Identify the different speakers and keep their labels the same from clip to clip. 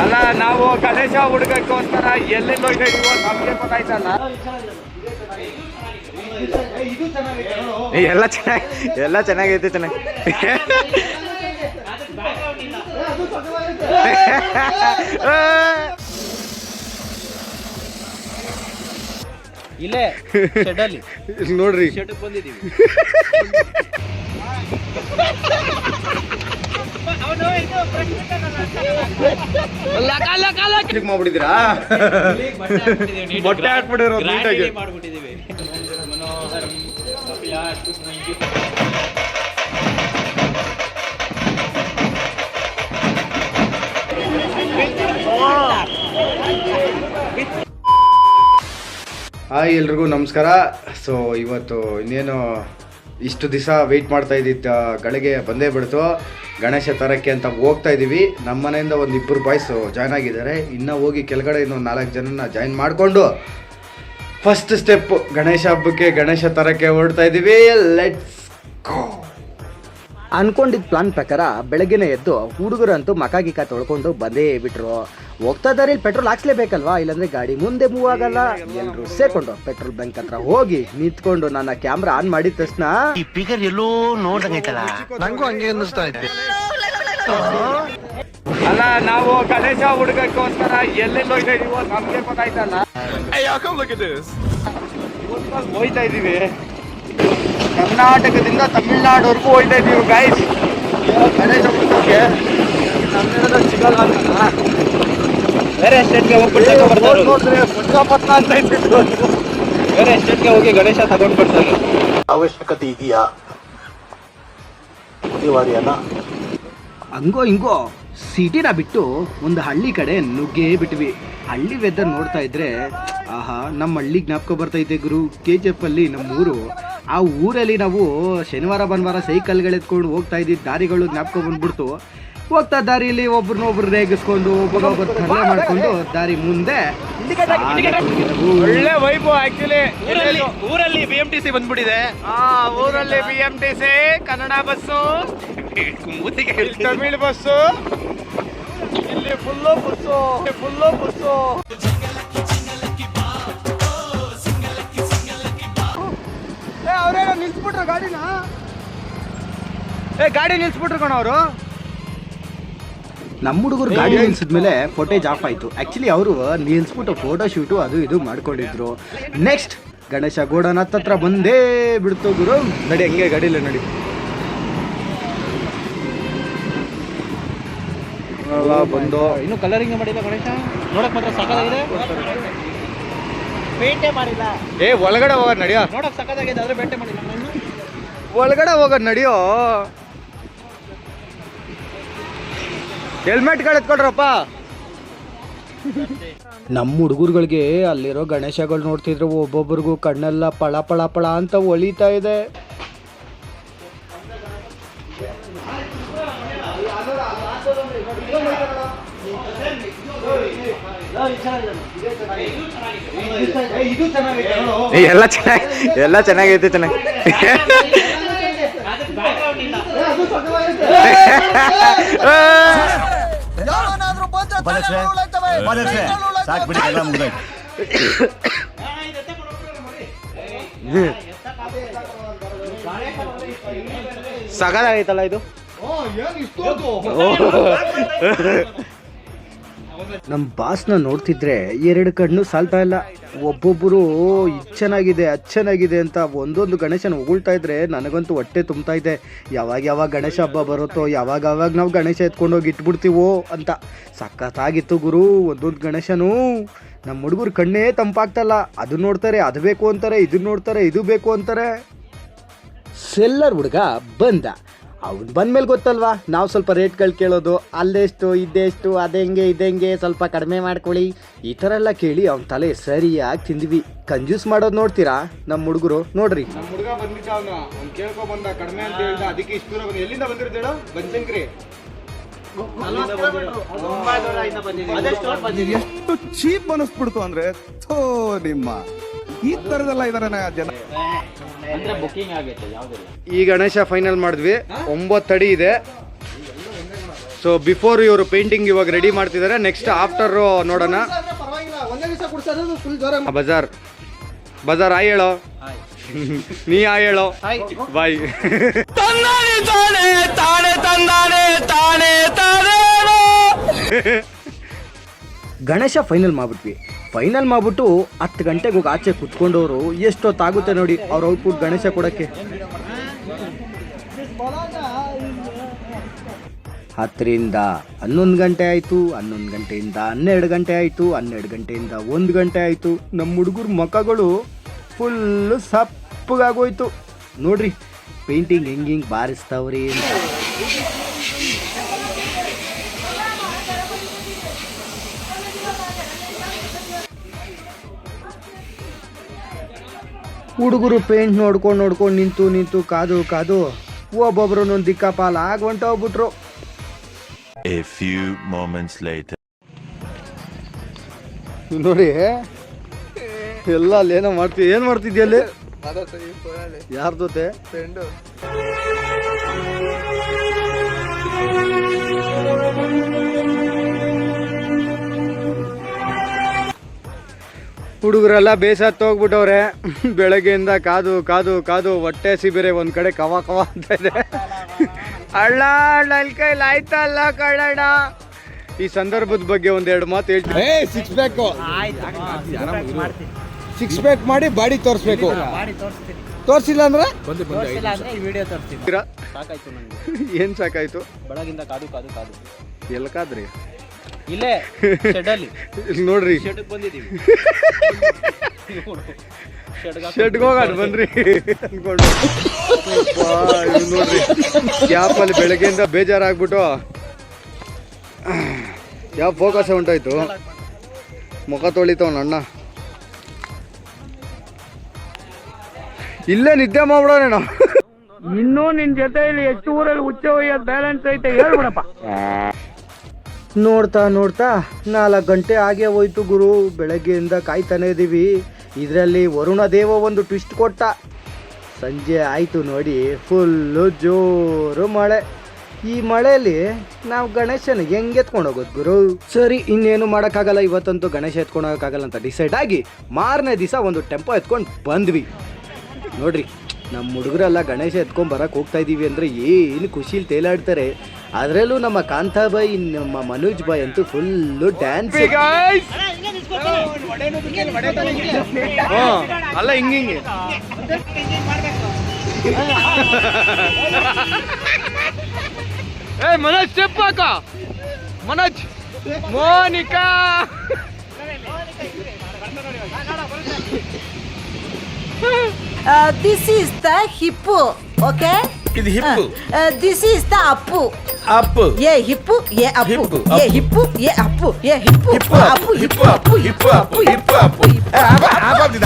Speaker 1: ಅಲ್ಲ ನಾವು ಗಣೇಶ ಹುಡುಗಕ್ಕೋಸ್ಕರ ಎಲ್ಲೆಲ್ಲಿ ಹೋಗ್ತಾ ಇದೀವೋ ನಮ್ಗೆ ಗೊತ್ತಾಯ್ತಲ್ಲ. ಎಲ್ಲ ಚೆನ್ನಾಗೈತೆ ಚೆನ್ನಾಗಿ.
Speaker 2: ಇಲ್ಲೇ ಶೆಡ್ಡಲ್ಲಿ
Speaker 1: ನೋಡ್ರಿ
Speaker 2: ಶೆಡ್ಗೆ ಬಂದಿದ್ದೀವಿ.
Speaker 1: ಮಾಡ್ಬಿಟ್ಟಿದ್ದೀರಾ? ಬಟ್ಟೆ ಹಾಕ್ಬಿಟ್ಟಿರೋ ನೀಟಾಗಿ
Speaker 2: ಮಾಡ್ಬಿಟ್ಟಿದ್ದೀವಿ.
Speaker 1: ಹಾಯ್ ಎಲ್ರಿಗೂ ನಮಸ್ಕಾರ. ಸೊ ಇವತ್ತು ಇನ್ನೇನು ಇಷ್ಟು ದಿವಸ ವೆಯ್ಟ್ ಮಾಡ್ತಾ ಇದ್ದಿದ್ದ ಗಳಿಗೆ ಬಂದೇ ಬಿಡ್ತು. ಗಣೇಶ ತರಕ್ಕೆ ಅಂತ ಹೋಗ್ತಾ ಇದ್ದೀವಿ. ನಮ್ಮ ಮನೆಯಿಂದ ಒಂದು 2 ಬಾಯ್ಸು ಜಾಯ್ನ್ ಆಗಿದ್ದಾರೆ. ಇನ್ನೂ ಹೋಗಿ ಕೆಳಗಡೆ ಇನ್ನೊಂದು 4 ಜನನ ಜಾಯ್ನ್ ಮಾಡಿಕೊಂಡು ಫಸ್ಟ್ ಸ್ಟೆಪ್ ಗಣೇಶ ಹಬ್ಬಕ್ಕೆ ಗಣೇಶ ತರಕ್ಕೆ ಹೊರಡ್ತಾ ಇದ್ದೀವಿ. Let's go.
Speaker 3: ಅನ್ಕೊಂಡಿದ್ದ ಪ್ಲಾನ್ ಪ್ರಕಾರ ಬೆಳಗ್ಗೆನೇ ಎದ್ದು ಹುಡುಗರಂತೂ ಮಕ ಗಿಕ್ಕ ತೊಳ್ಕೊಂಡು ಬಂದೇ ಬಿಟ್ರು. ಹೋಗ್ತಾ ಇದ್ದಾರೆ, ಇಲ್ಲಿ ಪೆಟ್ರೋಲ್ ಹಾಕ್ಸ್ಲೇಬೇಕಲ್ವಾ, ಇಲ್ಲಾಂದ್ರೆ ಗಾಡಿ ಮುಂದೆ ಮೂವ್ ಆಗಲ್ಲ. ಎಲ್ಲರೂ ಸೇರ್ಕೊಂಡು ಪೆಟ್ರೋಲ್ ಬಂಕ್ ಹತ್ರ ಹೋಗಿ ನಿಂತ್ಕೊಂಡು ನನ್ನ ಕ್ಯಾಮ್ರಾ ಆನ್ ಮಾಡಿದ ತಕ್ಷಣ
Speaker 4: ಈ ಫಿಗರ್ ಎಲ್ಲೋ ನೋಡ್ದಂಗೈತಲ್ಲ, ನಂಗೂ ಹಂಗೆ ಅನ್ನಿಸ್ತಾ ಐತೆ.
Speaker 1: ಅಲ್ಲ ನಾವು ಗಣೇಶ ಹುಡುಗಕ್ಕೋಸ್ಕರ ಎಲ್ಲೆಲ್ಲಿ ಹೋಗ್ತಾ ಇದೀವೋ ನಮ್ಗೆ ಗೊತ್ತಾಯ್ತಲ್ಲ. ಹೋಯ್ತಾ ಇದೀವಿ, ಕರ್ನಾಟಕದಿಂದ ತಮಿಳ್ನಾಡುವರೆಗೂ ಹೋಯ್ತಾ ಇದೀವಿ ಗೈಸ್. ಗಣೇಶ ಹುಡುಗಕ್ಕೆ ನಮ್ಮಿರೋದ್ರಲ್ಲಿ ಸಿಗಲ್ಲ ಅಂತ
Speaker 2: ಬೇರೆ ಎಸ್ಟೇಟ್ಗೆ ಹೋಗ್ಬಿಟ್ಟು
Speaker 1: ನೋಡ್ರಿ ಪುಟ್ಟಪಟ್ನ ಅಂತ ಇದ್ದಿದ್ದು.
Speaker 2: ಬೇರೆ ಎಸ್ಟೇಟ್ಗೆ ಹೋಗಿ ಗಣೇಶ ತಗೊಂಡು ಬರ್ತಾರೆ.
Speaker 4: ಅವಶ್ಯಕತೆ ಇದೆಯಾ? ಅನಿವಾರ್ಯನಾ?
Speaker 3: ಹಂಗೋ ಹಿಂಗೋ ಸಿಟಿನ ಬಿಟ್ಟು ಒಂದು ಹಳ್ಳಿ ಕಡೆ ನುಗ್ಗೇ ಬಿಟ್ವಿ. ಹಳ್ಳಿ ವೆದರ್ ನೋಡ್ತಾ ಇದ್ರೆ ಆಹಾ, ನಮ್ಮ ಹಳ್ಳಿ ಜ್ಞಾಪಕ ಬರ್ತೈತೆ ಗುರು. KGF ಅಲ್ಲಿ ನಮ್ಮೂರು. ಆ ಊರಲ್ಲಿ ನಾವು ಶನಿವಾರ ಭಾನುವಾರ ಸೈಕಲ್ಗಳು ಎತ್ಕೊಂಡು ಹೋಗ್ತಾ ಇದ್ದಿದ್ದ ದಾರಿಗಳು ಜ್ಞಾಪಕ ಬಂದ್ಬಿಡ್ತು. ಹೋಗ್ತಾ ದಾರಿಯಲ್ಲಿ ಒಬ್ರನ್ನೊಬ್ರು ರೇಗಿಸ್ಕೊಂಡು ಒಬ್ಬರೊಬ್ಬರು ತರಲೆ ಮಾಡ್ಕೊಂಡು ದಾರಿ ಮುಂದೆ
Speaker 1: ಒಳ್ಳೆ ವೈಬು. ಆಕ್ಚುಲಿ
Speaker 2: ಊರಲ್ಲಿ BMTC ಬಂದ್ಬಿಟ್ಟಿದೆ.
Speaker 1: ಊರಲ್ಲಿ BMTC Kannada bus, Tamil bus, ಇಲ್ಲಿ ಫುಲ್ಲು ಬಸ್ಸು. ಅವ್ರೇನೋ ನಿಲ್ಸ್ಬಿಟ್ರು ಗಾಡಿನ. ಗಾಡಿ ನಿಲ್ಸ್ಬಿಟ್ರು ಕಣ ಅವರು.
Speaker 3: ನಮ್ಮ ಹುಡುಗರು ಗಾಡಿ ನಿಲ್ಸಿದ್ಮೇಲೆ ಫೋಟೇಜ್ ಆಫ್ ಆಯಿತು. ಆ್ಯಕ್ಚುಲಿ ಅವರು ನಿಲ್ಸ್ಬಿಟ್ಟು ಫೋಟೋ ಶೂಟು ಅದು ಇದು ಮಾಡ್ಕೊಂಡಿದ್ರು. ನೆಕ್ಸ್ಟ್ ಗಣೇಶ ಗೋಡನ್ ಹತ್ತತ್ರ ಬಂದೇ ಬಿಡ್ತು ಗುರು.
Speaker 1: ನಡಿ ಹಂಗೆ ಗಾಡಿಲ್ಲ ನಡಿ. ಬಂದು
Speaker 2: ಇನ್ನು ಕಲರಿಂಗ್ ಮಾಡಿಲ್ಲ ಗಣೇಶ, ನೋಡಕ್ ಮಾತ್ರ ಸಕ್ಕತ್ತಾಗಿದೆ. ಪೇಂಟೇ ಮಾಡಿಲ್ಲ.
Speaker 1: ಒಳಗಡೆ ಹೋಗೋದು ನಡಿಯೋ.
Speaker 2: ನೋಡಕ್ ಸಕ್ಕತ್ತಾಗಿದೆ ಆದ್ರೆ ಪೇಂಟೇ ಮಾಡಿಲ್ಲ.
Speaker 1: ಒಳಗಡೆ ಹೋಗೋದು ನಡಿಯೋ. ಹೆಲ್ಮೆಟ್ಗಳು ಎತ್ಕೊಳ್ರಪ್ಪ.
Speaker 3: ನಮ್ಮ ಹುಡುಗರುಗಳಿಗೆ ಅಲ್ಲಿರೋ ಗಣೇಶಗಳು ನೋಡ್ತಿದ್ರೆ ಒಬ್ಬೊಬ್ರಿಗೂ ಕಣ್ಣೆಲ್ಲ ಪಳ ಪಳ ಪಳ ಅಂತ ಒಳಿತಾ ಇದೆ.
Speaker 1: ಎಲ್ಲ ಚೆನ್ನಾಗೈತೆ ಚೆನ್ನಾಗಿ. ಸಗದಾಗೈತಲ್ಲ ಇದು.
Speaker 3: ನಮ್ಮ ಬಾಸ್ನ ನೋಡ್ತಿದ್ರೆ 2 ಕಣ್ಣು ಸಾಲ್ತಾ ಇಲ್ಲ. ಒಬ್ಬೊಬ್ಬರು ಇದು ಚೆನ್ನಾಗಿದೆ ಅದು ಚೆನ್ನಾಗಿದೆ ಅಂತ ಒಂದೊಂದು ಗಣೇಶನ ಉಗುಳ್ತಾ ಇದ್ರೆ ನನಗಂತೂ ಹೊಟ್ಟೆ ತುಂಬ್ತಾ ಇದೆ. ಯಾವಾಗ ಗಣೇಶ ಹಬ್ಬ ಬರುತ್ತೋ, ಯಾವಾಗ ನಾವು ಗಣೇಶ ಎತ್ಕೊಂಡೋಗಿ ಇಟ್ಬಿಡ್ತೀವೋ ಅಂತ. ಸಖತ್ತಾಗಿತ್ತು ಗುರು ಒಂದೊಂದು ಗಣೇಶನು. ನಮ್ಮ ಹುಡುಗರು ಕಣ್ಣೇ ತಂಪಾಗ್ತಲ್ಲ. ಅದು ನೋಡ್ತಾರೆ ಅದು ಬೇಕು ಅಂತಾರೆ, ಇದು ನೋಡ್ತಾರೆ ಇದು ಬೇಕು ಅಂತಾರೆ. ಸೆಲ್ಲರ್ ಹುಡುಗ ಬಂದ. ಅವ್ನು ಬಂದ್ಮೇಲೆ ಗೊತ್ತಲ್ವಾ, ನಾವು ಸ್ವಲ್ಪ ರೇಟ್ಗಳು ಕೇಳೋದು. ಅಲ್ಲೆಷ್ಟು ಇದೆಷ್ಟು, ಅದೆಂಗೆ ಇದೆಂಗೆ, ಸ್ವಲ್ಪ ಕಡಿಮೆ ಮಾಡ್ಕೊಳ್ಳಿ, ಈ ಥರ ಎಲ್ಲ ಕೇಳಿ ಅವ್ನ ತಲೆ ಸರಿಯಾಗಿ ತಿಂದ್ವಿ. ಕಂಜೂಸ್ ಮಾಡೋದು ನೋಡ್ತೀರಾ ನಮ್ಮ ಹುಡುಗರು. ನೋಡ್ರಿ,
Speaker 1: ನಮ್ಮ ಹುಡುಗ ಬಂದಿದ್ದ, ಅವ್ನು ಕೇಳ್ಕೊ ಬಂದ ಕಡಿಮೆ ಅಂತ ಹೇಳ್ದ. ಅದಕ್ಕೆ ಇಷ್ಟು ದೂರ ಬಂದ. ಎಲ್ಲಿಂದ ಬಂದಿರ್ತೇಳು? ಬನಶಂಕರಿ.
Speaker 5: ಎಷ್ಟು ಚೀಪ್ ಅನಿಸ್ಬಿಡ್ತು ಅಂದ್ರೆ ಥೋ ನಿಮ್ಮ ಈ ತರದೆಲ್ಲ ಇದಾರೆ ಜನ.
Speaker 1: ಈ ಗಣೇಶ ಫೈನಲ್ ಮಾಡಿದ್ವಿ. 9 ಅಡಿ ಇದೆ. ಸೊ ಬಿಫೋರ್ ಇವರು ಪೇಂಟಿಂಗ್ ಇವಾಗ ರೆಡಿ ಮಾಡ್ತಿದ್ದಾರೆ, ನೆಕ್ಸ್ಟ್ ಆಫ್ಟರ್ ನೋಡೋಣ. ಬಜಾರ್ ಬಜಾರ್ ಆಯ್ ಹೇಳೋ, ನೀ ಆಯ್ ಹೇಳೋ, ಬಾಯ್.
Speaker 3: ಗಣೇಶ ಫೈನಲ್ ಮಾಡ್ಬಿಟ್ವಿ. ಫೈನಲ್ ಮಾಡ್ಬಿಟ್ಟು 10 ಗಂಟೆಗೆ ಹೋಗಿ ಆಚೆ ಕುತ್ಕೊಂಡವರು ಎಷ್ಟೊತ್ತಾಗುತ್ತೆ ನೋಡಿ ಅವ್ರ ಔಟ್ಪುಟ್ ಗಣೇಶ ಕೊಡೋಕ್ಕೆ. 10ರಿಂದ 11 ಗಂಟೆ ಆಯಿತು, 11 ಗಂಟೆಯಿಂದ 12 ಗಂಟೆ ಆಯಿತು, 12 ಗಂಟೆಯಿಂದ 1 ಗಂಟೆ ಆಯಿತು. ನಮ್ಮ ಹುಡುಗರ ಮುಖಗಳು ಫುಲ್ಲು ಸಪ್ಪಗಾಗೋಯ್ತು ನೋಡ್ರಿ. ಪೇಂಟಿಂಗ್ ಹೆಂಗೆ ಬಾರಿಸ್ತಾವ್ರಿ ಅಂತ. ಹುಡುಗರು ಪೇಂಟ್ ನೋಡ್ಕೊಂಡು ನಿಂತು ಕಾದು ಒಬ್ಬೊಬ್ರು ದಿಕ್ಕಾಪಾಲ ಆಗಿ ಹೊಂಟೋಗ್ಬಿಟ್ರು.
Speaker 6: A few moments later.
Speaker 1: ನೋಡಿ ಎಲ್ಲ ಅಲ್ಲೇನೋ ಮಾಡ್ತೀವಿ. ಏನು ಮಾಡ್ತಿದ್ಯ ಅಲ್ಲಿ? ಯಾರ ಜೊತೆ? ಹುಡುಗರೆಲ್ಲ ಬೇಸತ್ತು ಹೋಗ್ಬಿಟ್ಟವ್ರೆ. ಬೆಳಗ್ಗೆಯಿಂದ ಕಾದು ಹೊಟ್ಟೆ ಸಿಬಿರೆ ಒಂದ್ ಕಡೆ ಕವ ಅಂತ ಇದೆ. ಅಳ್ಳ ನನ್ನ ಕೈಲಿ ಆಯ್ತಲ್ಲ ಕಳ್ಳಣ್ಣ. ಈ ಸಂದರ್ಭದ ಬಗ್ಗೆ ಒಂದೆರಡು ಮಾತು ಹೇಳ್ತೀನಿ. ಸಿಕ್ಸ್ ಪ್ಯಾಕ್ ಮಾಡಿ ಬಾಡಿ ತೋರಿಸ್ಬೇಕು. ತೋರಿಸಿಲ್ಲ ಅಂದ್ರೆ ಏನ್ ಸಾಕಾಯ್ತು?
Speaker 2: ಬೆಳಗಿಂದ ಕಾದು
Speaker 1: ಎಲ್ಲಿ ಕಾದ್ರಿ?
Speaker 2: ಇಲ್ಲೇ ಶೆಡ್ಡಲ್ಲಿ
Speaker 1: ನೋಡ್ರಿ,
Speaker 2: ಬಂದಿದ್ದೀವಿ.
Speaker 1: ಶೆಡ್ಗೆ ಹೋಗೋಣ ಬನ್ರಿ ಅನ್ಕೊಂಡು. ನೋಡ್ರಿ ಗ್ಯಾಪಲ್ಲಿ ಬೆಳಗ್ಗೆಯಿಂದ ಬೇಜಾರಾಗ್ಬಿಟ್ಟು ಯಾವ ಫೋಕಸ್ ಹೊಂಟೋಯ್ತು. ಮುಖ ತೊಳಿತವನ ಅಣ್ಣ. ಇಲ್ಲೇ ನಿದ್ದೆ ಮಾಡ್ಬಿಡೋಣ.
Speaker 3: ಇನ್ನೂ ನಿನ್ ಜೊತೆಯಲ್ಲಿ ಎಷ್ಟು ಊರಲ್ಲಿ ಹುಚ್ಚ ಒಯ್ಯೋದು ಬ್ಯಾಲೆನ್ಸ್ ಐತೆ ಹೇಳ್ಬಿಡಪ್ಪ. ನೋಡ್ತಾ 4 ಗಂಟೆ ಆಗೇ ಹೋಯ್ತು ಗುರು. ಬೆಳಗ್ಗೆಯಿಂದ ಕಾಯ್ತಾನೆ ಇದ್ದೀವಿ. ಇದರಲ್ಲಿ ವರುಣ ದೇವ ಒಂದು ಟ್ವಿಸ್ಟ್ ಕೊಟ್ಟ. ಸಂಜೆ ಆಯಿತು ನೋಡಿ, ಫುಲ್ಲು ಜೋರು ಮಳೆ. ಈ ಮಳೆಯಲ್ಲಿ ನಾವು ಗಣೇಶನ ಹೆಂಗೆ ಎತ್ಕೊಂಡು ಹೋಗೋದು ಗುರು? ಸರಿ, ಇನ್ನೇನು ಮಾಡೋಕ್ಕಾಗಲ್ಲ. ಇವತ್ತಂತೂ ಗಣೇಶ ಎತ್ಕೊಂಡು ಹೋಗೋಕ್ಕಾಗಲ್ಲ ಅಂತ ಡಿಸೈಡ್ ಆಗಿ ಮಾರನೇ ದಿವಸ ಒಂದು ಟೆಂಪೋ ಎತ್ಕೊಂಡು ಬಂದ್ವಿ. ನೋಡ್ರಿ, ನಮ್ಮ ಹುಡುಗರೆಲ್ಲ ಗಣೇಶ ಎತ್ಕೊಂಡು ಬರಕ್ಕೆ ಹೋಗ್ತಾ ಇದ್ದೀವಿ ಅಂದರೆ ಏನು ಖುಷಿಲಿ ತೇಲಾಡ್ತಾರೆ. ಅದರಲ್ಲೂ ನಮ್ಮ ಕಾಂತಾಬಾಯಿ, ನಮ್ಮ ಮನೋಜ್ ಬಾಯ್ ಅಂತೂ ಫುಲ್ಲು ಡ್ಯಾನ್ಸ್.
Speaker 1: ಅಲ್ಲ ಹಿಂಗೆ ಮನೋಜ್ ಸ್ಟೆಪ್ ಹಾಕ. Manoj, Monika,
Speaker 7: this is the hippo, okay?
Speaker 6: ಇದು ಹಿಪ್ಪು.
Speaker 7: This is the appu.
Speaker 6: Appu.
Speaker 7: Ye hippo, ye appu.
Speaker 6: Hippo,
Speaker 7: Ye hippo, ye appu. Ye hippo,
Speaker 6: Hippo,
Speaker 7: appu,
Speaker 6: hippo,
Speaker 7: hippo,
Speaker 6: hippo,
Speaker 7: appu,
Speaker 6: hippo,
Speaker 7: hippo,
Speaker 6: hippo,
Speaker 7: appu.
Speaker 6: ಆಪಾಗ್ತಿದ್ದ.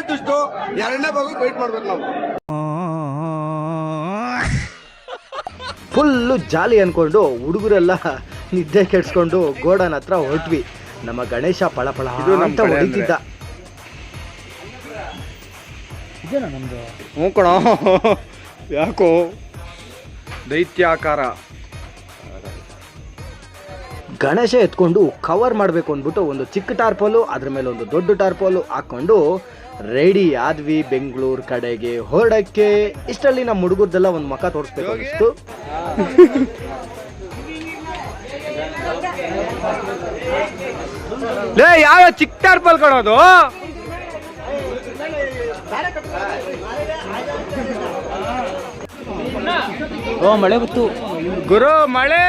Speaker 5: ದುಷ್ಟು ಎರಡನೇ ಭಾಗ weight ಮಾಡ್ಬೇಕು ನಾವು.
Speaker 3: Full ಜಾಲಿ ಅಂದ್ಕೊಂಡು ಹುಡುಗರೆಲ್ಲ ನಿದ್ದೆ ಕೆಡ್ಸ್ಕೊಂಡು godown ಹತ್ರ ಹೊರಟ್ವಿ. ನಮ್ಮ ಗಣೇಶ ಪಳಪಳ ಅಂತ ಹೊಡಿತಿದ್ದ.
Speaker 1: ಹ್ಞೂ ಕಣ, ಯಾಕೋ ದೈತ್ಯಾಕಾರ.
Speaker 3: ಗಣೇಶ ಎತ್ಕೊಂಡು ಕವರ್ ಮಾಡಬೇಕು ಅಂದ್ಬಿಟ್ಟು ಒಂದು ಚಿಕ್ಕ ಟಾರ್ಪೋಲು, ಅದ್ರ ಮೇಲೆ ಒಂದು ದೊಡ್ಡ ಟಾರ್ಪೋಲು ಹಾಕ್ಕೊಂಡು ರೆಡಿ ಆದ್ವಿ ಬೆಂಗಳೂರು ಕಡೆಗೆ ಹೊರಡಕ್ಕೆ. ಇಷ್ಟರಲ್ಲಿ ನಮ್ಮ ಹುಡುಗರ್ದೆಲ್ಲ ಒಂದು ಮಕ ತೋರಿಸ್ಬೇಕು ಅನಿಸ್ತು.
Speaker 1: ಯಾವ ಚಿಕ್ಕ ಟಾರ್ಪಲ್ ಕೊಡೋದು?
Speaker 2: ಓ ಮಳೆ ಬಂತು
Speaker 1: ಗುರು, ಮಳೆ.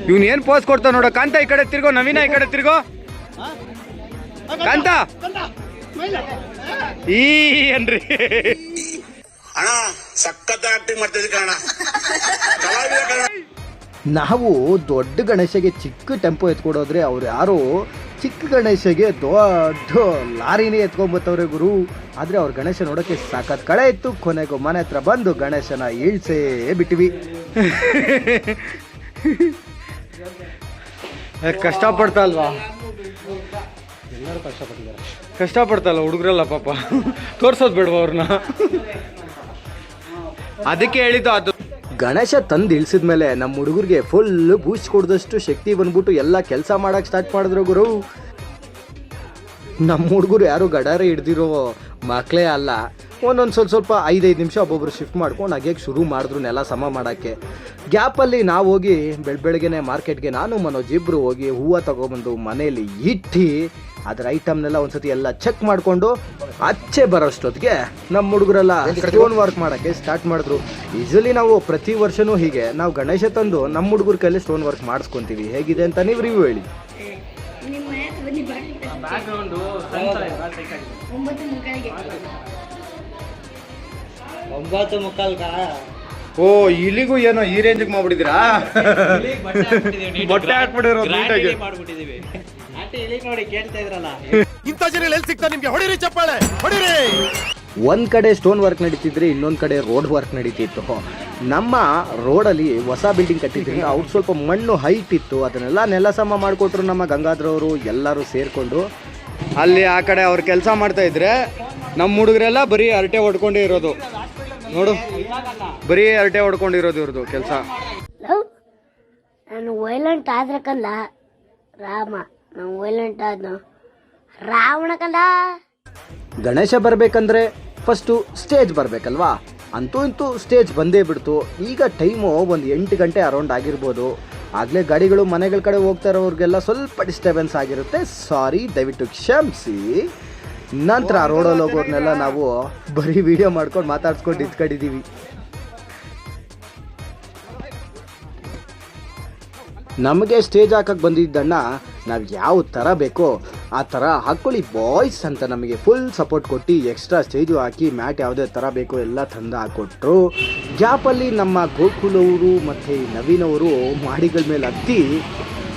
Speaker 1: ಇವ್ನು ಏನ್ ಪೋಸ್ ಕೊಡ್ತಾ ನೋಡ. ಕಾಂತ ಈ ಕಡೆ ತಿರ್ಗೋ, ನವೀನ ಈ ಕಡೆ ತಿರ್ಗೋ. ಕಾಂತ ಈ ಏನ್ರಿ
Speaker 8: ಅಣ್ಣ ಸಖತ್ ಆಕ್ಟಿಂಗ್ ಮಾಡ್ತಿದ್ದೆ ಕಣ.
Speaker 3: ನಾವು ದೊಡ್ಡ ಗಣೇಶಗೆ ಚಿಕ್ಕ ಟೆಂಪೋ ಎತ್ಕೊಡೋದ್ರೆ ಅವ್ರು ಯಾರೋ ಚಿಕ್ಕ ಗಣೇಶಗೆ ದೊಡ್ಡ ಲಾರಿನೇ ಎತ್ಕೊಂಬತ್ತವ್ರೆ ಗುರು. ಆದರೆ ಅವ್ರ ಗಣೇಶ ನೋಡೋಕ್ಕೆ ಸಾಕತ್ ಕಳೆ ಇತ್ತು. ಕೊನೆಗೂ ಮನೆ ಹತ್ರ ಬಂದು ಗಣೇಶನ ಇಳ್ಸೇ ಬಿಟ್ಟಿವಿ.
Speaker 1: ಕಷ್ಟಪಡ್ತಾ ಅಲ್ವಾ?
Speaker 2: ಎಲ್ಲರೂ ಕಷ್ಟಪಟ್ಟಿದ್ದಾರೆ.
Speaker 1: ಕಷ್ಟಪಡ್ತಲ್ಲ ಹುಡುಗರಲ್ಲ ಪಾಪ, ತೋರ್ಸೋದು ಬೇಡವಾ ಅವ್ರನ್ನ? ಅದಕ್ಕೆ ಹೇಳಿದ್ದು ಅದು.
Speaker 3: ಗಣೇಶ ತಂದು ಇಳಿಸಿದ್ಮೇಲೆ ನಮ್ಮ ಹುಡುಗರಿಗೆ ಫುಲ್ ಬೂಸ್ಟ್ ಕೊಡ್ದಷ್ಟು ಶಕ್ತಿ ಬಂದ್ಬಿಟ್ಟು ಎಲ್ಲ ಕೆಲಸ ಮಾಡಕ್ಕೆ ಸ್ಟಾರ್ಟ್ ಮಾಡಿದ್ರು ಗುರು. ನಮ್ಮ ಹುಡುಗರು ಯಾರು ಗಡಾರೆ ಹಿಡ್ದಿರೋ ಮಕ್ಕಳೇ ಅಲ್ಲ. ಒಂದೊಂದು ಸ್ವಲ್ಪ 5-5 ನಿಮಿಷ ಒಬ್ಬೊಬ್ರು ಶಿಫ್ಟ್ ಮಾಡ್ಕೊಂಡು ಹಾಗೆ ಶುರು ಮಾಡಿದ್ರು ನೆಲ ಸಮ ಮಾಡೋಕ್ಕೆ. ಗ್ಯಾಪಲ್ಲಿ ನಾವು ಹೋಗಿ ಬೆಳಗ್ಗೆನೆ ಮಾರ್ಕೆಟ್ಗೆ ನಾನು ಮನೋಜ್ ಇಬ್ಬರು ಹೋಗಿ ಹೂವು ತಗೊಬಂದು ಮನೇಲಿ ಇಟ್ಟು ಅದರ ಐಟಮ್ನೆಲ್ಲ ಒಂದ್ಸತಿ ಎಲ್ಲ ಚೆಕ್ ಮಾಡಿಕೊಂಡು ಆಚೆ ಬರೋಷ್ಟೊತ್ತಿಗೆ ನಮ್ಮ ಹುಡುಗರೆಲ್ಲ ಸ್ಟೋನ್ ವರ್ಕ್ ಮಾಡೋಕ್ಕೆ ಸ್ಟಾರ್ಟ್ ಮಾಡಿದ್ರು. ಯೂಶಲಿ ನಾವು ಪ್ರತಿ ವರ್ಷವೂ ಹೀಗೆ ನಾವು ಗಣೇಶ ತಂದು ನಮ್ಮ ಹುಡುಗರ ಕೈಯಲ್ಲಿ ಸ್ಟೋನ್ ವರ್ಕ್ ಮಾಡಿಸ್ಕೊತೀವಿ. ಹೇಗಿದೆ ಅಂತ ನೀವು ರಿವ್ಯೂ ಹೇಳಿ.
Speaker 2: ಬ್ಯಾಕ್ಗ್ರೌಂಡು 9:15
Speaker 1: ಓ, ಇಲ್ಲಿಗೂ ಏನೋ ಈ ರೇಂಜಿಗೆ ಮಾಡ್ಬಿಟ್ಟಿದ್ದೀರಾ? ಬಟ್ಟೆ ಹಾಕ್ಬಿಟ್ಟಿರೋದು ನೀಟಾಗಿ
Speaker 2: ಮಾಡ್ಬಿಟ್ಟಿದೀವಿ. ಆಂಟಿ ಇಲ್ಲಿ ನೋಡಿ ಕೇಳ್ತಾ ಇದ್ರಲ್ಲ.
Speaker 4: ಇಂಥ ಜನ ಎಲ್ಲಿ ಸಿಗ್ತಾ ನಿಮ್ಗೆ? ಹೊಡಿರಿ ಚಪ್ಪಾಳೆ, ಹೊಡಿರಿ.
Speaker 3: ಒಂದು ಕಡೆ ಸ್ಟೋನ್ ವರ್ಕ್ ನಡೀತಿದ್ರೆ ಇನ್ನೊಂದು ಕಡೆ ರೋಡ್ ವರ್ಕ್ ನಡೀತಿತ್ತು. ನಮ್ಮ ರೋಡಲ್ಲಿ ಹೊಸ ಬಿಲ್ಡಿಂಗ್ ಕಟ್ಟಿದ್ರಿಂದ ಅವ್ರು ಸ್ವಲ್ಪ ಮಣ್ಣು ಹೈಟ್ ಇತ್ತು. ಅದನ್ನೆಲ್ಲ ನೆಲ ಸಮ ಮಾಡಿಕೊಟ್ರು ನಮ್ಮ ಗಂಗಾಧರವರು ಎಲ್ಲರೂ ಸೇರಿಕೊಂಡು.
Speaker 1: ಅಲ್ಲಿ ಆ ಕಡೆ ಅವ್ರು ಕೆಲಸ ಮಾಡ್ತಾ ಇದ್ರೆ ನಮ್ಮ ಹುಡುಗರೆಲ್ಲ ಬರೀ ಹರಟೆ ಹೊಡ್ಕೊಂಡೇ ಇರೋದು. ನೋಡು, ಬರೀ ಹರಟೆ ಹೊಡ್ಕೊಂಡಿರೋದು ಇವ್ರದ್ದು ಕೆಲಸ.
Speaker 9: ನಾನು ವೈಲೆಂಟ್ ಆದ್ರೆ ಕಂದ ರಾಮ, ನಾನು ವೈಲೆಂಟ್ ಆದ್ನು ರಾವಣ ಕಂದ.
Speaker 3: ಗಣೇಶ ಬರಬೇಕಂದ್ರೆ ಫಸ್ಟು ಸ್ಟೇಜ್ ಬರಬೇಕಲ್ವಾ? ಅಂತೂ ಇಂತೂ ಸ್ಟೇಜ್ ಬಂದೇ ಬಿಡ್ತು. ಈಗ ಟೈಮು ಒಂದು 8 ಗಂಟೆ ಅರೌಂಡ್ ಆಗಿರ್ಬೋದು. ಆಗಲೇ ಗಾಡಿಗಳು ಮನೆಗಳ ಕಡೆ ಹೋಗ್ತಾ ಇರೋರಿಗೆಲ್ಲ ಸ್ವಲ್ಪ ಡಿಸ್ಟರ್ಬೆನ್ಸ್ ಆಗಿರುತ್ತೆ. ಸಾರಿ, ದಯವಿಟ್ಟು ಕ್ಷಮಿಸಿ. ನಂತರ ರೋಡಲ್ಲಿ ಹೋಗೋರ್ನೆಲ್ಲ ನಾವು ಬರೀ ವಿಡಿಯೋ ಮಾಡ್ಕೊಂಡು ಮಾತಾಡ್ಸ್ಕೊಂಡು ಇದ್ಕೊಂಡಿದ್ದೀವಿ. ನಮಗೆ ಸ್ಟೇಜ್ ಹಾಕಕ್ಕೆ ಬಂದಿದ್ದಣ್ಣ ನಾವು ಯಾವ ಥರ ಬೇಕೋ ಆ ಥರ ಹಾಕ್ಕೊಳ್ಳಿ ಬಾಯ್ಸ್ ಅಂತ ನಮಗೆ ಫುಲ್ ಸಪೋರ್ಟ್ ಕೊಟ್ಟು ಎಕ್ಸ್ಟ್ರಾ ಸ್ಟೇಜು ಹಾಕಿ ಮ್ಯಾಟ್ ಯಾವುದೇ ಥರ ಬೇಕೋ ಎಲ್ಲ ತಂದು ಹಾಕ್ಕೊಟ್ರು. ಗ್ಯಾಪಲ್ಲಿ ನಮ್ಮ ಗೋಕುಲವರು ಮತ್ತು ನವೀನ್ ಅವರು ಮಾಡಿಗಳ ಮೇಲೆ ಹತ್ತಿ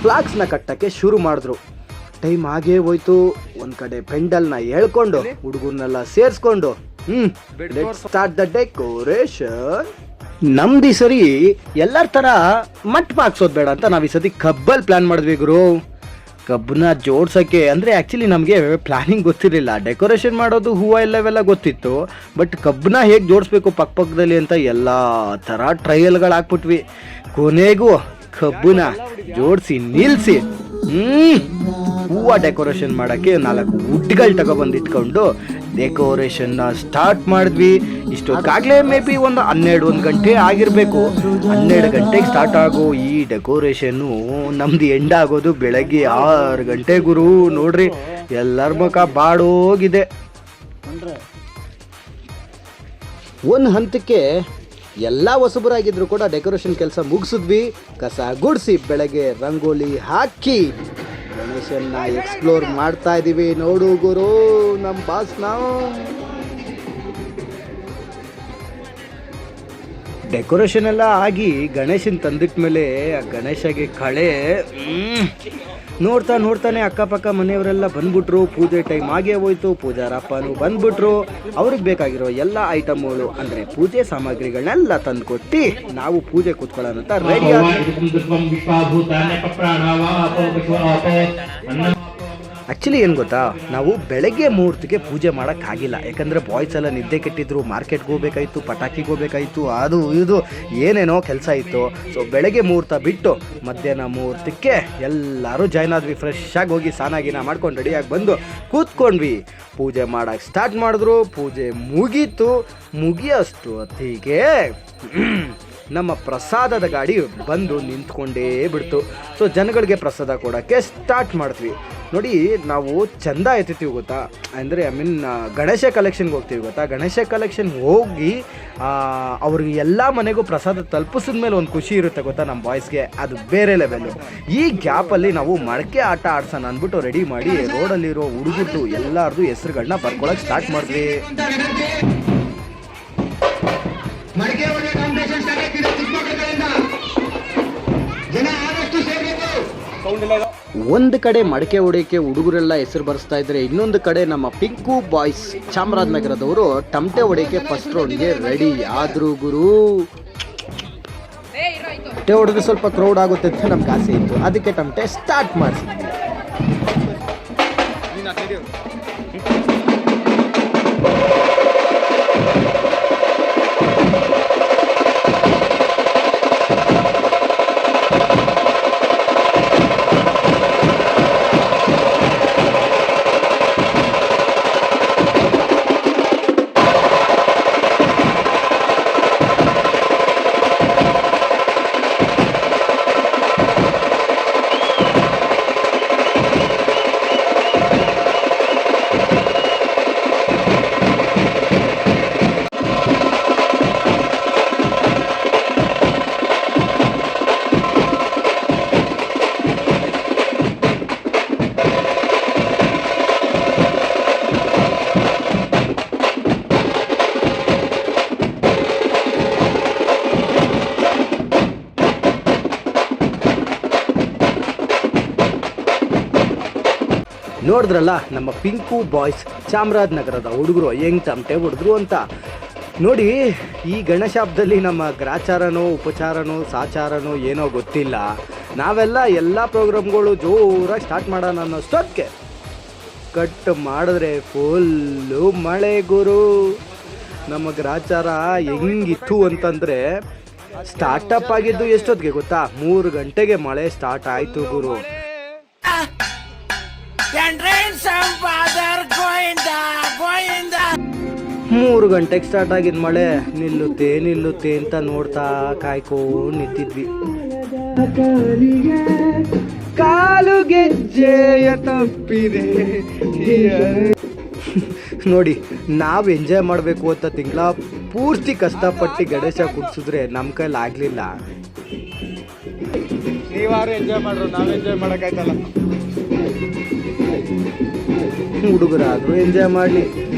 Speaker 3: ಫ್ಲಾಗ್ಸ್ನ ಕಟ್ಟಕ್ಕೆ ಶುರು ಮಾಡಿದ್ರು. ಟೈಮ್ ಆಗೇ ಹೋಯ್ತು. ಒಂದು ಕಡೆ ಪೆಂಡಲ್ನ ಹೇಳ್ಕೊಂಡು ಹುಡುಗರನ್ನೆಲ್ಲ ಸೇರಿಸ್ಕೊಂಡು ಲೆಟ್ಸ್ ಸ್ಟಾರ್ಟ್ ದ ಡೆಕೋರೇಷನ್. ನಮ್ದು ಈ ಸರಿ ಎಲ್ಲರ ಥರ ಮಂಟಪ ಹಾಕ್ಸೋದು ಬೇಡ ಅಂತ ನಾವು ಈ ಸತಿ ಕಬ್ಬಲ್ಲಿ ಪ್ಲ್ಯಾನ್ ಮಾಡಿದ್ವಿ ಗುರು. ಕಬ್ಬನ್ನ ಜೋಡ್ಸೋಕ್ಕೆ ಅಂದರೆ ಆ್ಯಕ್ಚುಲಿ ನಮಗೆ ಪ್ಲ್ಯಾನಿಂಗ್ ಗೊತ್ತಿರಲಿಲ್ಲ. ಡೆಕೋರೇಷನ್ ಮಾಡೋದು ಹೂವು ಇವೆಲ್ಲ ಗೊತ್ತಿತ್ತು, ಬಟ್ ಕಬ್ಬನ್ನ ಹೇಗೆ ಜೋಡಿಸ್ಬೇಕು ಪಕ್ಕದಲ್ಲಿ ಅಂತ ಎಲ್ಲ ಥರ ಟ್ರಯಲ್ಗಳು ಹಾಕ್ಬಿಟ್ವಿ. ಕೊನೆಗೂ ಕಬ್ಬನ್ನ ಜೋಡಿಸಿ ನಿಲ್ಲಿಸಿ ಹೂವು ಡೆಕೋರೇಷನ್ ಮಾಡೋಕ್ಕೆ 4 ವುಡ್ಗಳು ತಗೊಬಂದು ಇಟ್ಕೊಂಡು ಡೆಕೋರೇಷನ್ನ ಸ್ಟಾರ್ಟ್ ಮಾಡಿದ್ವಿ. ಇಷ್ಟೊತ್ತಾಗಲೇ ಮೇ ಬಿ ಒಂದು 12 ಗಂಟೆ ಆಗಿರಬೇಕು. 12 ಗಂಟೆಗೆ ಸ್ಟಾರ್ಟ್ ಆಗೋ ಈ ಡೆಕೋರೇಷನ್ನು ನಮ್ದು ಎಂಡ್ ಆಗೋದು ಬೆಳಗ್ಗೆ 6 ಗಂಟೆ ಗುರು. ನೋಡ್ರಿ ಎಲ್ಲರ ಮುಖ ಬಾಡೋಗಿದೆ. ಒಂದು ಹಂತಕ್ಕೆ ಎಲ್ಲ ಹೊಸಬರಾಗಿದ್ರು ಕೂಡ ಡೆಕೋರೇಷನ್ ಕೆಲಸ ಮುಗಿಸಿದ್ವಿ. ಕಸ ಗುಡಿಸಿ ಬೆಳಗ್ಗೆ ರಂಗೋಲಿ ಹಾಕಿ ಗಣೇಶನ್ನ ಎಕ್ಸ್ಪ್ಲೋರ್ ಮಾಡ್ತಾ ಇದ್ದೀವಿ. ನೋಡು ಗುರು ನಮ್ಮ ಬಾಸ್. ನಾವು ಡೆಕೋರೇಷನ್ ಎಲ್ಲ ಆಗಿ ಗಣೇಶನ್ ತಂದಿಟ್ಟ ಮೇಲೆ ಆ ಗಣೇಶಗೆ ಕಳೆ ನೋಡ್ತಾನೆ ಅಕ್ಕಪಕ್ಕ ಮನೆಯವರೆಲ್ಲ ಬಂದ್ಬಿಟ್ರು. ಪೂಜೆ ಟೈಮ್ ಆಗೇ ಹೋಯ್ತು. ಪೂಜಾರಪ್ಪನೂ ಬಂದ್ಬಿಟ್ರು. ಅವ್ರಿಗೆ ಬೇಕಾಗಿರೋ ಎಲ್ಲ ಐಟಮ್ಗಳು ಅಂದರೆ ಪೂಜೆ ಸಾಮಗ್ರಿಗಳನ್ನೆಲ್ಲ ತಂದುಕೊಟ್ಟು ನಾವು ಪೂಜೆ ಕೂತ್ಕೊಳ್ಳೋಣ ಅಂತ ರೆಡಿ ಆ್ಯಕ್ಚುಲಿ ಏನು ಗೊತ್ತಾ, ನಾವು ಬೆಳಗ್ಗೆ ಮುಹೂರ್ತಿಗೆ ಪೂಜೆ ಮಾಡೋಕ್ಕಾಗಿಲ್ಲ. ಯಾಕಂದರೆ ಬಾಯ್ಸ್ ಎಲ್ಲ ನಿದ್ದೆ ಕೆಟ್ಟಿದ್ರು, ಮಾರ್ಕೆಟ್ಗೆ ಹೋಗ್ಬೇಕಾಯಿತು, ಪಟಾಕಿಗೆ ಹೋಗ್ಬೇಕಾಯಿತು, ಅದು ಇದು ಏನೇನೋ ಕೆಲಸ ಇತ್ತು. ಸೊ ಬೆಳಗ್ಗೆ ಮುಹೂರ್ತ ಬಿಟ್ಟು ಮಧ್ಯಾಹ್ನ ಮುಹೂರ್ತಕ್ಕೆ ಎಲ್ಲರೂ ಜಾಯ್ನ್ ಆದ್ವಿ. ಫ್ರೆಶ್ ಆಗಿ ಹೋಗಿ ಸ್ನಾನ ಮಾಡ್ಕೊಂಡು ರೆಡಿಯಾಗಿ ಬಂದು ಕೂತ್ಕೊಂಡ್ವಿ. ಪೂಜೆ ಮಾಡೋಕ್ಕೆ ಸ್ಟಾರ್ಟ್ ಮಾಡಿದ್ರು. ಪೂಜೆ ಮುಗಿಯೋಷ್ಟು ಹೊತ್ತಿಗೆ ನಮ್ಮ ಪ್ರಸಾದದ ಗಾಡಿ ಬಂದು ನಿಂತ್ಕೊಂಡೇ ಬಿಡ್ತು. ಸೊ ಜನಗಳಿಗೆ ಪ್ರಸಾದ ಕೊಡೋಕ್ಕೆ ಸ್ಟಾರ್ಟ್ ಮಾಡ್ತೀವಿ. ನೋಡಿ, ನಾವು ಚಂದ ಎತ್ತೀವಿ ಗೊತ್ತಾ, ಅಂದರೆ ಗಣೇಶ ಕಲೆಕ್ಷನ್ಗೆ ಹೋಗ್ತೀವಿ ಗೊತ್ತಾ. ಗಣೇಶ ಕಲೆಕ್ಷನ್ ಹೋಗಿ ಅವ್ರಿಗೆ ಎಲ್ಲ ಮನೆಗೂ ಪ್ರಸಾದ ತಲುಪಿಸಿದ ಮೇಲೆ ಒಂದು ಖುಷಿ ಇರುತ್ತೆ ಗೊತ್ತಾ ನಮ್ಮ ಬಾಯ್ಸ್ಗೆ, ಅದು ಬೇರೆ ಲೆವೆಲ್ಲು. ಈ ಗ್ಯಾಪಲ್ಲಿ ನಾವು ಮಡಕೆ ಆಟ ಆಡ್ಸೋಣ ಅಂದ್ಬಿಟ್ಟು ರೆಡಿ ಮಾಡಿ ರೋಡಲ್ಲಿರೋ ಹುಡುಗರದು ಎಲ್ಲರದು ಹೆಸರುಗಳನ್ನ ಬರ್ಕೊಳಕ್ಕೆ ಸ್ಟಾರ್ಟ್ ಮಾಡಿದ್ವಿ. ಒಂದು ಕಡೆ ಮಡಕೆ ಹೊಡೆಯೋಕ್ಕೆ ಹುಡುಗರೆಲ್ಲ ಹೆಸರು ಬರೆಸ್ತಾ ಇದ್ರೆ, ಇನ್ನೊಂದು ಕಡೆ ನಮ್ಮ ಪಿಂಕು ಬಾಯ್ಸ್ ಚಾಮರಾಜನಗರದವರು ಟಮಟೆ ಹೊಡೆಯೋಕ್ಕೆ ಫಸ್ಟ್ ರೌಂಡ್ಗೆ ರೆಡಿ ಆದ್ರು ಗುರು. ಟಮಟೆ ಹೊಡೆದು ಸ್ವಲ್ಪ ಕ್ರೌಡ್ ಆಗುತ್ತೆ ಅಂತ ನಮ್ಗೆ ಆಸೆ ಇತ್ತು, ಅದಕ್ಕೆ ಟಮಟೆ ಸ್ಟಾರ್ಟ್ ಮಾಡಿಸಿದ್ವಿ. ನೋಡಿದ್ರಲ್ಲ ನಮ್ಮ ಪಿಂಕು ಬಾಯ್ಸ್ ಚಾಮರಾಜನಗರದ ಹುಡುಗರು ಹೆಂಗ್ ತಮಟೆ ಹೊಡೆದ್ರು ಅಂತ. ನೋಡಿ, ಈ ಗಣೇಶ ಹಬ್ಬದಲ್ಲಿ ನಮ್ಮ ಗ್ರಾಚಾರನೋ ಉಪಚಾರನೋ ಸಾಚಾರನೋ ಏನೋ ಗೊತ್ತಿಲ್ಲ, ನಾವೆಲ್ಲ ಎಲ್ಲ ಪ್ರೋಗ್ರಾಮ್ಗಳು ಜೋರಾಗಿ ಸ್ಟಾರ್ಟ್ ಮಾಡೋಣ ಅನ್ನೋಷ್ಟೊತ್ತಿಗೆ ಕಟ್ ಮಾಡಿದ್ರೆ ಫುಲ್ಲು ಮಳೆ ಗುರು. ನಮ್ಮ ಗ್ರಾಚಾರ ಹೆಂಗಿತ್ತು ಅಂತಂದರೆ, ಸ್ಟಾರ್ಟಪ್ ಆಗಿದ್ದು ಎಷ್ಟೊತ್ತಿಗೆ ಗೊತ್ತಾ? 3 ಗಂಟೆಗೆ ಮಳೆ ಸ್ಟಾರ್ಟ್ ಆಯಿತು ಗುರು. 3 ಗಂಟೆಗೆ ಸ್ಟಾರ್ಟ್ ಆಗಿದ್ ಮಳೆ ನಿಲ್ಲುತ್ತೆ ಅಂತ ನೋಡ್ತಾ ಕಾಯ್ಕೊಂಡು ನಿಂತಿದ್ವಿ. ಕಾಲು ಗೆಜ್ಜೆಯ ತಪ್ಪಿದೆ ನೋಡಿ, ನಾವು ಎಂಜಾಯ್ ಮಾಡಬೇಕು ಅಂತ ತಿಂಗಳ ಪೂರ್ತಿ ಕಷ್ಟಪಟ್ಟು ಗಣೇಶ ಕುಡ್ಸಿದ್ರೆ ನಮ್ಮ ಕೈಲಿ ಆಗಲಿಲ್ಲ.
Speaker 1: ನೀವಾರು ಎಂಜಾಯ್ ಮಾಡ್ರು, ನಾವು ಎಂಜಾಯ್ ಮಾಡೋಕ್ಕಾಯ್ತಲ್ಲ.
Speaker 3: ಹುಡುಗರಾದರೂ ಎಂಜಾಯ್ ಮಾಡಲಿ.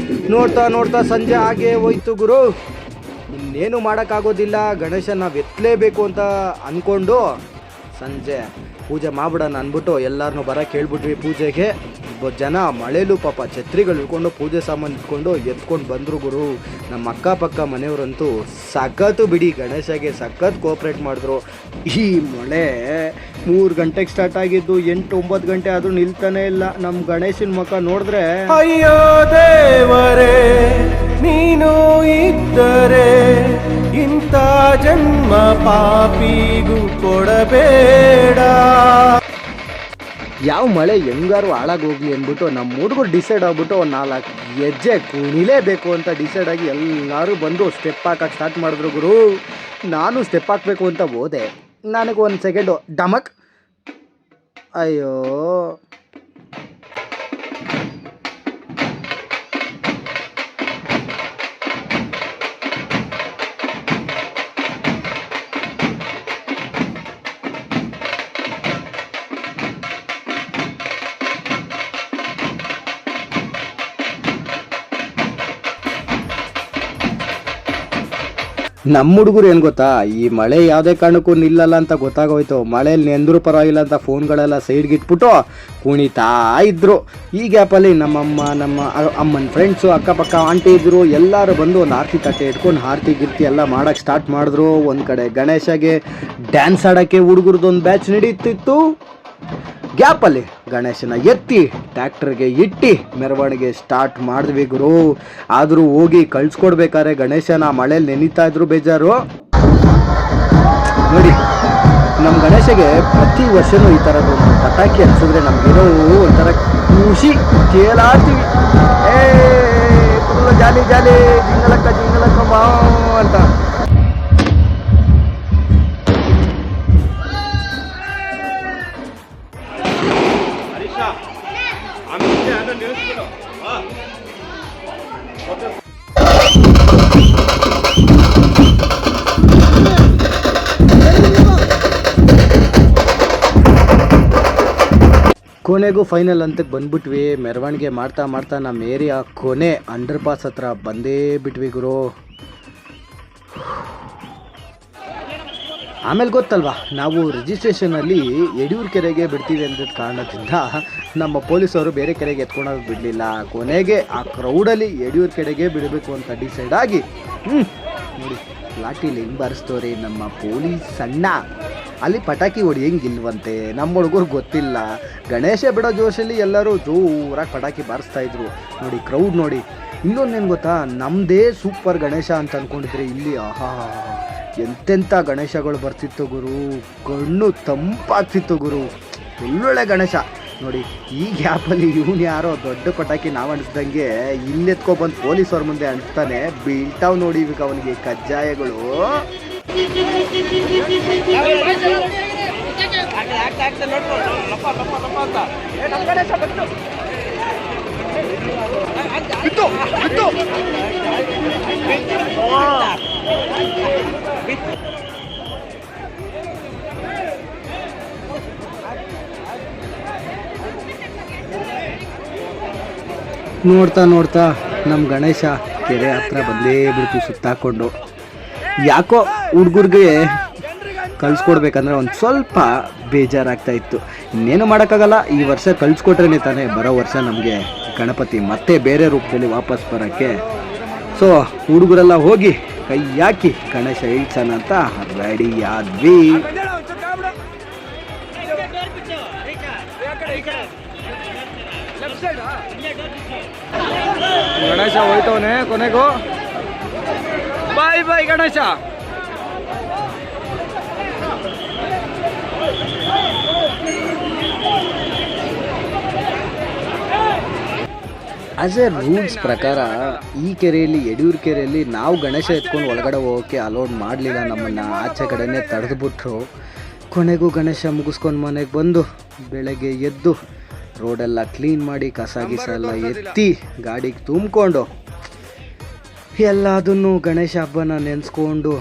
Speaker 3: ನೋಡ್ತಾ ನೋಡ್ತಾ ಸಂಜೆ ಹಾಗೆ ಹೋಯ್ತು ಗುರು. ಇನ್ನೇನು ಮಾಡೋಕ್ಕಾಗೋದಿಲ್ಲ, ಗಣೇಶ ನಾವು ಎತ್ತಲೇಬೇಕು ಅಂತ ಅಂದ್ಕೊಂಡು ಸಂಜೆ ಪೂಜೆ ಮಾಡ್ಬಿಡೋಣ ಅಂದ್ಬಿಟ್ಟು ಎಲ್ಲರನ್ನೂ ಬರೋಕ್ಕೆ ಹೇಳ್ಬಿಟ್ವಿ ಪೂಜೆಗೆ. ಜನ ಮಳೇಲು ಪಾಪ ಛತ್ರಿಗಳು ಇಟ್ಕೊಂಡು ಪೂಜೆ ಸಾಮಾನು ಇಟ್ಕೊಂಡು ಎತ್ಕೊಂಡು ಬಂದರು ಗುರು. ನಮ್ಮ ಅಕ್ಕಪಕ್ಕ ಮನೆಯವರಂತೂ ಸಖತ್ತು ಬಿಡಿ, ಗಣೇಶಗೆ ಸಖತ್ ಕೋಪ್ರೇಟ್ ಮಾಡಿದ್ರು. ಈ ಮಳೆ 3 ಗಂಟೆಗೆ ಸ್ಟಾರ್ಟ್ ಆಗಿದ್ದು 8-9 ಗಂಟೆ ಆದರೂ ನಿಲ್ತಾನೆ ಇಲ್ಲ. ನಮ್ಮ ಗಣೇಶನ ಮುಖ ನೋಡಿದ್ರೆ
Speaker 2: ಅಯ್ಯೋ ದೇವರೇ, ನೀನು ಇದ್ದರೆ ಇಂಥ ಜನ್ಮ ಪಾಪಿಗೂ ಕೊಡಬೇಡ.
Speaker 3: ಯಾವ ಮಳೆ ಹೆಂಗಾರು ಹಾಳಾಗೋಗ್ಲಿ ಅಂದ್ಬಿಟ್ಟು ನಮ್ಮ ಹುಡುಗರು ಡಿಸೈಡ್ ಆಗ್ಬಿಟ್ಟು 4 ಹೆಜ್ಜೆ ಕುಣಿಲೇಬೇಕು ಅಂತ ಡಿಸೈಡ್ ಆಗಿ ಎಲ್ಲರೂ ಬಂದು ಸ್ಟೆಪ್ ಹಾಕಕ್ಕೆ ಸ್ಟಾರ್ಟ್ ಮಾಡಿದ್ರು ಗುರು. ನಾನು ಸ್ಟೆಪ್ ಹಾಕಬೇಕು ಅಂತ ಹೋದೆ, ನನಗೆ 1 ಸೆಕೆಂಡು ಡಮಕ್, ಅಯ್ಯೋ ನಮ್ಮ ಹುಡುಗರು ಏನು ಗೊತ್ತಾ, ಈ ಮಳೆ ಯಾವುದೇ ಕಾರಣಕ್ಕೂ ನಿಲ್ಲಲ್ಲ ಅಂತ ಗೊತ್ತಾಗೋಯ್ತು. ಮಳೆಯಲ್ಲಿ ನೆಂದರೂ ಪರವಾಗಿಲ್ಲ ಅಂತ ಫೋನ್ಗಳೆಲ್ಲ ಸೈಡ್ಗೆ ಇಟ್ಬಿಟ್ಟು ಕುಣಿತಾ ಇದ್ರು. ಈ ಗ್ಯಾಪಲ್ಲಿ ನಮ್ಮಮ್ಮ, ನಮ್ಮ ಅಮ್ಮನ ಫ್ರೆಂಡ್ಸು, ಅಕ್ಕಪಕ್ಕ ಆಂಟಿ ಇದ್ದರು, ಎಲ್ಲರೂ ಬಂದು ಒಂದು ಆರತಿ ತಟ್ಟೆ ಇಟ್ಕೊಂಡು ಆರತಿ ಗಿರ್ತಿ ಎಲ್ಲ ಮಾಡೋಕ್ಕೆ ಸ್ಟಾರ್ಟ್ ಮಾಡಿದ್ರು. ಒಂದು ಕಡೆ ಗಣೇಶಗೆ ಡ್ಯಾನ್ಸ್ ಆಡೋಕ್ಕೆ ಹುಡುಗರದೊಂದು ಬ್ಯಾಚ್ ನಡೀತಿತ್ತು. ಗ್ಯಾಪಲ್ಲಿ ಗಣೇಶನ ಎತ್ತಿ ಟ್ಯಾಕ್ಟರ್ಗೆ ಇಟ್ಟು ಮೆರವಣಿಗೆ ಸ್ಟಾರ್ಟ್ ಮಾಡಿದ್ವಿ ಗುರು. ಆದರೂ ಹೋಗಿ ಕಳ್ಸ್ಕೊಡ್ಬೇಕಾದ್ರೆ ಗಣೇಶನ ಮಳೇಲಿ ನೆನೀತಾ ಇದ್ರು, ಬೇಜಾರು. ನೋಡಿ, ನಮ್ಮ ಗಣೇಶಗೆ ಪ್ರತಿ ವರ್ಷವೂ ಈ ಥರದೊಂದು ಪಟಾಕಿ ಹಚ್ಚಿದ್ರೆ ನಮಗೇನೋ ಒಂಥರ ಖುಷಿ, ಕೇಳಾಡ್ತೀವಿ. ಫುಲ್ ಜಾಲಿ ಜಾಲಿ, ಜಿಂಗಲಕ್ಕ ಬಾ ಅಂತ. ಕೊನೆಗೂ ಫೈನಲ್ ಅಂತಕ್ಕೆ ಬಂದ್ಬಿಟ್ವಿ. ಮೆರವಣಿಗೆ ಮಾಡ್ತಾ ಮಾಡ್ತಾ ನಮ್ಮ ಏರಿಯಾ ಕೊನೆ ಅಂಡರ್ ಪಾಸ್ ಹತ್ರ ಬಂದೇ ಬಿಟ್ವಿ ಗುರು. ಆಮೇಲೆ ಗೊತ್ತಲ್ವಾ, ನಾವು ರಿಜಿಸ್ಟ್ರೇಷನಲ್ಲಿ ಯಡಿಯೂರು ಕೆರೆಗೆ ಬಿಡ್ತೀವಿ ಅಂದಿದ್ದ ಕಾರಣದಿಂದ ನಮ್ಮ ಪೊಲೀಸವರು ಬೇರೆ ಕೆರೆಗೆ ಎತ್ಕೊಂಡೋಗಿ ಬಿಡಲಿಲ್ಲ. ಕೊನೆಗೆ ಆ ಕ್ರೌಡಲ್ಲಿ ಯಡಿಯೂರು ಕೆರೆಗೆ ಬಿಡಬೇಕು ಅಂತ ಡಿಸೈಡ್ ಆಗಿ ನೋಡಿ ಲಾಟಿಲಿ ಹೆಂಗೆ ಬಾರಿಸ್ತವ್ರಿ ನಮ್ಮ ಪೊಲೀಸ್ ಅಣ್ಣ. ಅಲ್ಲಿ ಪಟಾಕಿ ಹೊಡಿಯಂಗಿಲ್ವಂತೆ, ನಮ್ಮ ಹುಡುಗರು ಗೊತ್ತಿಲ್ಲ. ಗಣೇಶ ಬಿಡೋ ಜೋಶಲ್ಲಿ ಎಲ್ಲರೂ ಜೋರಾಗಿ ಪಟಾಕಿ ಬಾರಿಸ್ತಾಯಿದ್ರು. ನೋಡಿ ಕ್ರೌಡ್ ನೋಡಿ. ಇನ್ನೊಂದೇನು ಗೊತ್ತಾ, ನಮ್ಮದೇ ಸೂಪರ್ ಗಣೇಶ ಅಂತ ಅಂದ್ಕೊಂಡಿದ್ರೆ ಇಲ್ಲಿ ಆಹಾ ಎಂತೆಂಥ ಗಣೇಶಗಳು ಬರ್ತಿತ್ತು ಗುರು, ಕಣ್ಣು ತಂಪಾಗ್ತಿತ್ತು ಗುರು, ಒಳ್ಳೊಳ್ಳೆ ಗಣೇಶ. ನೋಡಿ ಈ ಗ್ಯಾಪಲ್ಲಿ ಇವನು ಯಾರೋ ದೊಡ್ಡ ಪಟಾಕಿ ನಾವು ಅನಿಸ್ದಂಗೆ ಇಲ್ಲೆತ್ಕೊಬಂದು ಪೊಲೀಸವ್ರ ಮುಂದೆ ಅನಿಸ್ತಾನೆ. ಬೀಳ್ತಾವ್ ನೋಡಿ ಈಗ ಅವನಿಗೆ ಕಜ್ಜಾಯಗಳು. ನೋಡ್ತಾ ನೋಡ್ತಾ ನಮ್ಮ ಗಣೇಶ ಕೆರೆ ಹತ್ರ ಬಂದೇ ಬಿಡ್ತು ಸುತ್ತಾಕೊಂಡು. ಯಾಕೋ ಹುಡುಗರಿಗೆ ಕಳಿಸ್ಕೊಡ್ಬೇಕಂದ್ರೆ ಒಂದು ಸ್ವಲ್ಪ ಬೇಜಾರಾಗ್ತಾ ಇತ್ತು. ಇನ್ನೇನು ಮಾಡೋಕ್ಕಾಗಲ್ಲ, ಈ ವರ್ಷ ಕಳಿಸ್ಕೊಟ್ರೇ ತಾನೇ ಬರೋ ವರ್ಷ ನಮಗೆ ಗಣಪತಿ ಮತ್ತೆ ಬೇರೆ ರೂಪದಲ್ಲಿ ವಾಪಸ್ ಬರೋಕ್ಕೆ. ಸೊ ಹುಡುಗರೆಲ್ಲ ಹೋಗಿ ಕೈ ಹಾಕಿ ಗಣೇಶ ಇಳ್ಸೋಣ ಅಂತ ರೆಡಿ ಆದ್ವಿ.
Speaker 2: ಗಣೇಶ ಹೋಯ್ತವನೆ ಕೊನೆಗೂ. ಬಾಯ್ ಬಾಯ್ ಗಣೇಶ.
Speaker 3: ಆಸ್ ಎ ರೂಲ್ಸ್ ಪ್ರಕಾರ ಈ ಕೆರೆಯಲ್ಲಿ ಯಡಿಯೂರು ಕೆರೆಯಲ್ಲಿ ನಾವು ಗಣೇಶ ಎತ್ಕೊಂಡು ಒಳಗಡೆ ಹೋಗೋಕ್ಕೆ ಅಲೋಡ್ ಮಾಡಲಿಲ್ಲ. ನಮ್ಮನ್ನು ಆಚೆ ಕಡೆನೇ ತಡೆದುಬಿಟ್ರು. ಕೊನೆಗೂ ಗಣೇಶ ಮುಗಿಸ್ಕೊಂಡು ಮನೆಗೆ ಬಂದು ಬೆಳಗ್ಗೆ ಎದ್ದು ರೋಡೆಲ್ಲ ಕ್ಲೀನ್ ಮಾಡಿ ಕಸ ಗಿಸ ಎಲ್ಲ ಎತ್ತಿ ಗಾಡಿಗೆ ತುಂಬಿಕೊಂಡು ಎಲ್ಲದನ್ನು ಗಣೇಶ ಹಬ್ಬನ ನೆನೆಸ್ಕೊಂಡು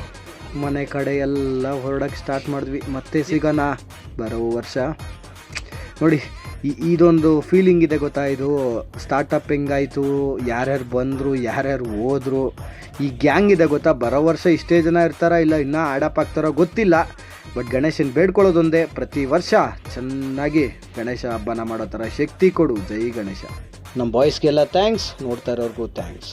Speaker 3: ಮನೆ ಕಡೆ ಎಲ್ಲ ಹೊರಡಕ್ಕೆ ಸ್ಟಾರ್ಟ್ ಮಾಡಿದ್ವಿ. ಮತ್ತೆ ಸಿಗೋಣ ಬರೋ ವರ್ಷ. ನೋಡಿ ಇದೊಂದು ಫೀಲಿಂಗ್ ಇದೆ ಗೊತ್ತಾ, ಇದು ಸ್ಟಾರ್ಟಪ್ ಹೆಂಗಾಯಿತು, ಯಾರ್ಯಾರು ಬಂದರು ಯಾರ್ಯಾರು ಹೋದರು, ಈ ಗ್ಯಾಂಗ್ ಇದೆ ಗೊತ್ತಾ. ಬರೋ ವರ್ಷ ಇಷ್ಟೇ ಜನ ಇರ್ತಾರ ಇಲ್ಲ ಇನ್ನೂ ಆಡಪ್ ಆಗ್ತಾರೋ ಗೊತ್ತಿಲ್ಲ. ಬಟ್ ಗಣೇಶನ ಬೇಡ್ಕೊಳ್ಳೋದೊಂದೇ, ಪ್ರತಿ ವರ್ಷ ಚೆನ್ನಾಗಿ ಗಣೇಶ ಹಬ್ಬನ ಮಾಡೋ ಥರ ಶಕ್ತಿ ಕೊಡು. ಜೈ ಗಣೇಶ. ನಮ್ಮ ಬಾಯ್ಸ್ಗೆಲ್ಲ ಥ್ಯಾಂಕ್ಸ್, ನೋಡ್ತಾ ಇರೋರ್ಗೂ ಥ್ಯಾಂಕ್ಸ್.